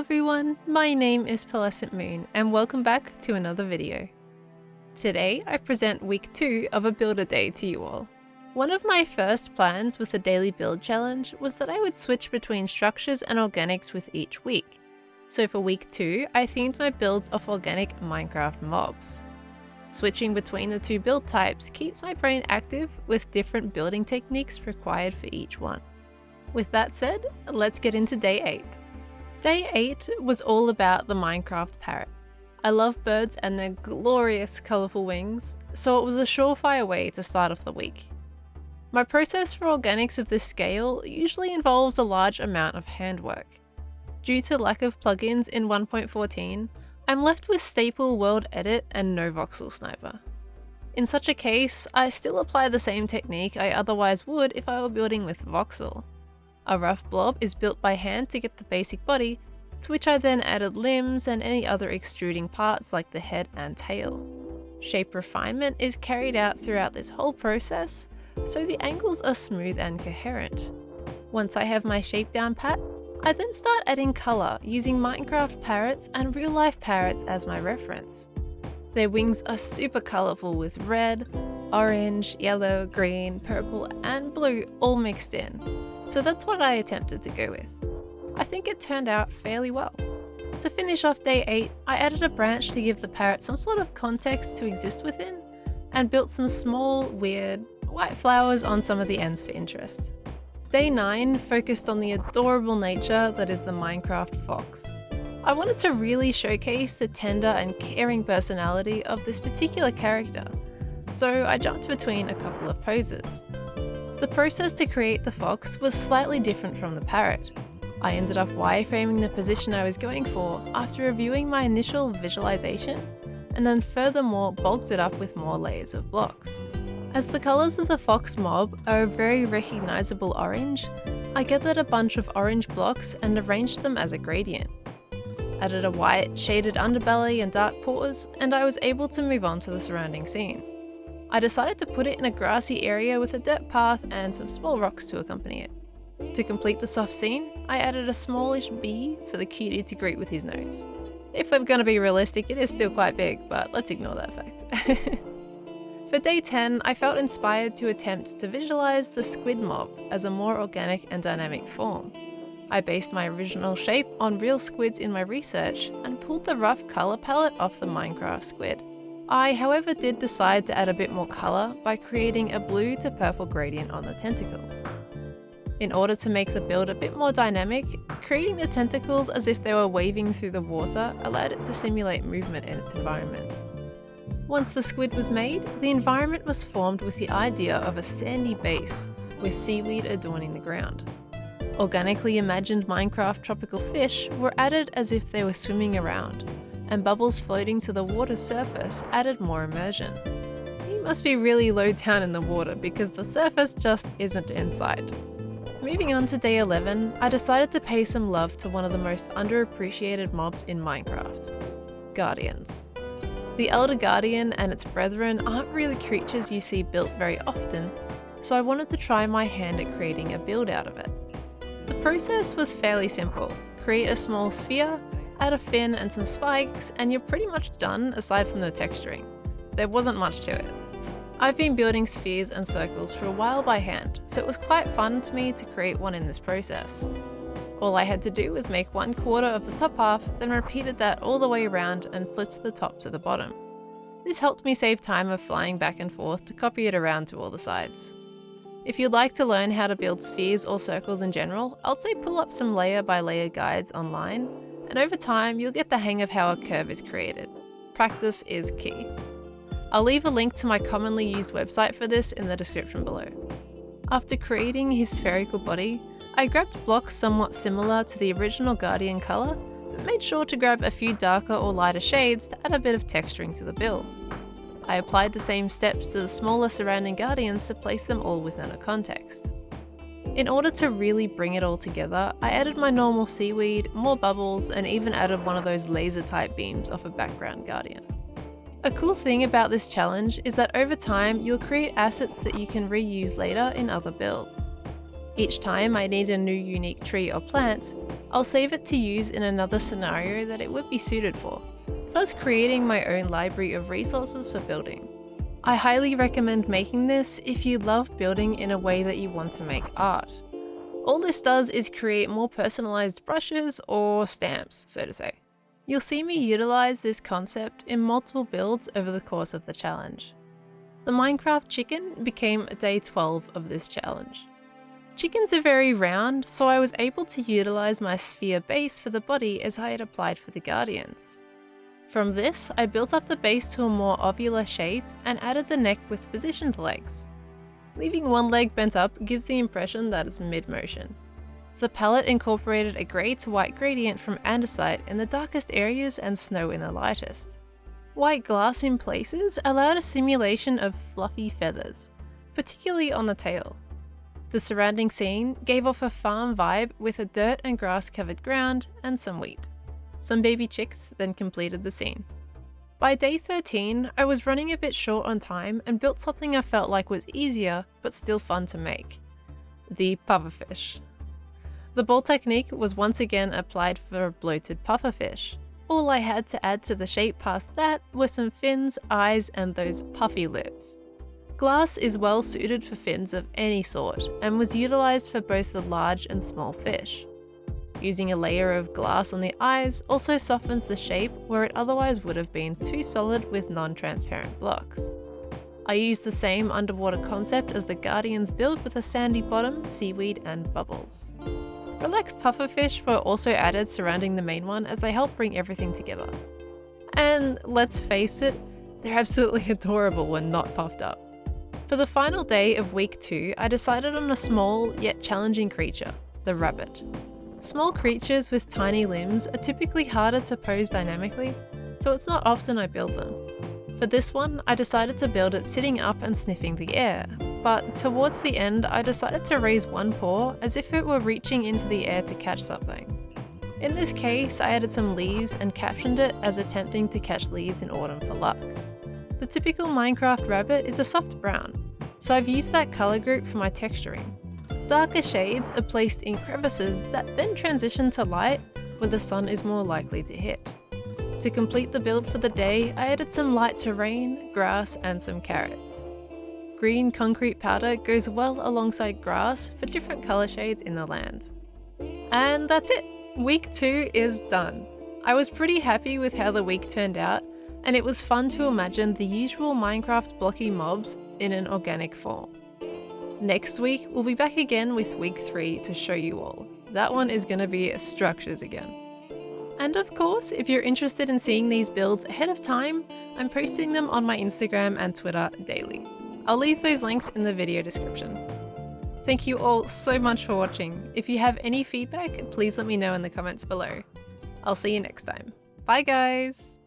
everyone, my name is Pearlescent Moon and welcome back to another video. Today I present week 2 of a builder day to you all. One of my first plans with the daily build challenge was that I would switch between structures and organics with each week. So for week 2, I themed my builds off organic Minecraft mobs. Switching between the two build types keeps my brain active with different building techniques required for each one. With that said, let's get into day 8. Day 8 was all about the Minecraft parrot. I love birds and their glorious colourful wings, so it was a surefire way to start off the week. My process for organics of this scale usually involves a large amount of handwork. Due to lack of plugins in 1.14, I'm left with staple World Edit and no Voxel Sniper. In such a case, I still apply the same technique I otherwise would if I were building with Voxel. A rough blob is built by hand to get the basic body, to which I then added limbs and any other extruding parts like the head and tail. Shape refinement is carried out throughout this whole process, so the angles are smooth and coherent. Once I have my shape down pat, I then start adding colour using Minecraft parrots and real life parrots as my reference. Their wings are super colourful with red, orange, yellow, green, purple and blue all mixed in. So that's what I attempted to go with. I think it turned out fairly well. To finish off day 8, I added a branch to give the parrot some sort of context to exist within, and built some small, weird, white flowers on some of the ends for interest. Day 9 focused on the adorable nature that is the Minecraft fox. I wanted to really showcase the tender and caring personality of this particular character, so I jumped between a couple of poses. The process to create the fox was slightly different from the parrot. I ended up wireframing the position I was going for after reviewing my initial visualization, and then furthermore bulked it up with more layers of blocks. As the colours of the fox mob are a very recognisable orange, I gathered a bunch of orange blocks and arranged them as a gradient. Added a white, shaded underbelly and dark paws, and I was able to move on to the surrounding scene. I decided to put it in a grassy area with a dirt path and some small rocks to accompany it. To complete the soft scene, I added a smallish bee for the cutie to greet with his nose. If we're going to be realistic, it is still quite big, but let's ignore that fact. For day 10, I felt inspired to attempt to visualize the squid mob as a more organic and dynamic form. I based my original shape on real squids in my research and pulled the rough color palette off the Minecraft squid. I, however, did decide to add a bit more colour by creating a blue to purple gradient on the tentacles. In order to make the build a bit more dynamic, creating the tentacles as if they were waving through the water allowed it to simulate movement in its environment. Once the squid was made, the environment was formed with the idea of a sandy base with seaweed adorning the ground. Organically imagined Minecraft tropical fish were added as if they were swimming around, and bubbles floating to the water's surface added more immersion. You must be really low down in the water because the surface just isn't in sight. Moving on to day 11, I decided to pay some love to one of the most underappreciated mobs in Minecraft: Guardians. The Elder Guardian and its brethren aren't really creatures you see built very often, so I wanted to try my hand at creating a build out of it. The process was fairly simple. Create a small sphere, add a fin and some spikes, and you're pretty much done aside from the texturing. There wasn't much to it. I've been building spheres and circles for a while by hand, so it was quite fun to me to create one in this process. All I had to do was make 1/4 of the top half, then repeated that all the way around and flipped the top to the bottom. This helped me save time of flying back and forth to copy it around to all the sides. If you'd like to learn how to build spheres or circles in general, I'd say pull up some layer by layer guides online, and over time you'll get the hang of how a curve is created. Practice is key. I'll leave a link to my commonly used website for this in the description below. After creating his spherical body, I grabbed blocks somewhat similar to the original Guardian colour, but made sure to grab a few darker or lighter shades to add a bit of texturing to the build. I applied the same steps to the smaller surrounding Guardians to place them all within a context. In order to really bring it all together, I added my normal seaweed, more bubbles, and even added one of those laser type beams off a background Guardian. A cool thing about this challenge is that over time you'll create assets that you can reuse later in other builds. Each time I need a new unique tree or plant, I'll save it to use in another scenario that it would be suited for, thus creating my own library of resources for building. I highly recommend making this if you love building in a way that you want to make art. All this does is create more personalized brushes or stamps, so to say. You'll see me utilize this concept in multiple builds over the course of the challenge. The Minecraft chicken became day 12 of this challenge. Chickens are very round, so I was able to utilize my sphere base for the body as I had applied for the Guardians. From this, I built up the base to a more ovular shape and added the neck with positioned legs. Leaving one leg bent up gives the impression that it's mid-motion. The palette incorporated a grey to white gradient from andesite in the darkest areas and snow in the lightest. White glass in places allowed a simulation of fluffy feathers, particularly on the tail. The surrounding scene gave off a farm vibe with a dirt and grass covered ground and some wheat. Some baby chicks then completed the scene. By day 13, I was running a bit short on time and built something I felt like was easier but still fun to make. The pufferfish. The ball technique was once again applied for a bloated pufferfish. All I had to add to the shape past that were some fins, eyes, and those puffy lips. Glass is well suited for fins of any sort and was utilized for both the large and small fish. Using a layer of glass on the eyes also softens the shape where it otherwise would have been too solid with non-transparent blocks. I used the same underwater concept as the Guardians build with a sandy bottom, seaweed, and bubbles. Relaxed pufferfish were also added surrounding the main one as they help bring everything together. And let's face it, they're absolutely adorable when not puffed up. For the final day of week 2, I decided on a small yet challenging creature, the rabbit. Small creatures with tiny limbs are typically harder to pose dynamically, so it's not often I build them. For this one, I decided to build it sitting up and sniffing the air, but towards the end I decided to raise one paw as if it were reaching into the air to catch something. In this case, I added some leaves and captioned it as attempting to catch leaves in autumn for luck. The typical Minecraft rabbit is a soft brown, so I've used that colour group for my texturing. Darker shades are placed in crevices that then transition to light where the sun is more likely to hit. To complete the build for the day, I added some light terrain, grass, and some carrots. Green concrete powder goes well alongside grass for different colour shades in the land. And that's it! Week 2 is done. I was pretty happy with how the week turned out, and it was fun to imagine the usual Minecraft blocky mobs in an organic form. Next week, we'll be back again with week 3 to show you all. That one is going to be structures again. And of course, if you're interested in seeing these builds ahead of time, I'm posting them on my Instagram and Twitter daily. I'll leave those links in the video description. Thank you all so much for watching. If you have any feedback, please let me know in the comments below. I'll see you next time. Bye guys!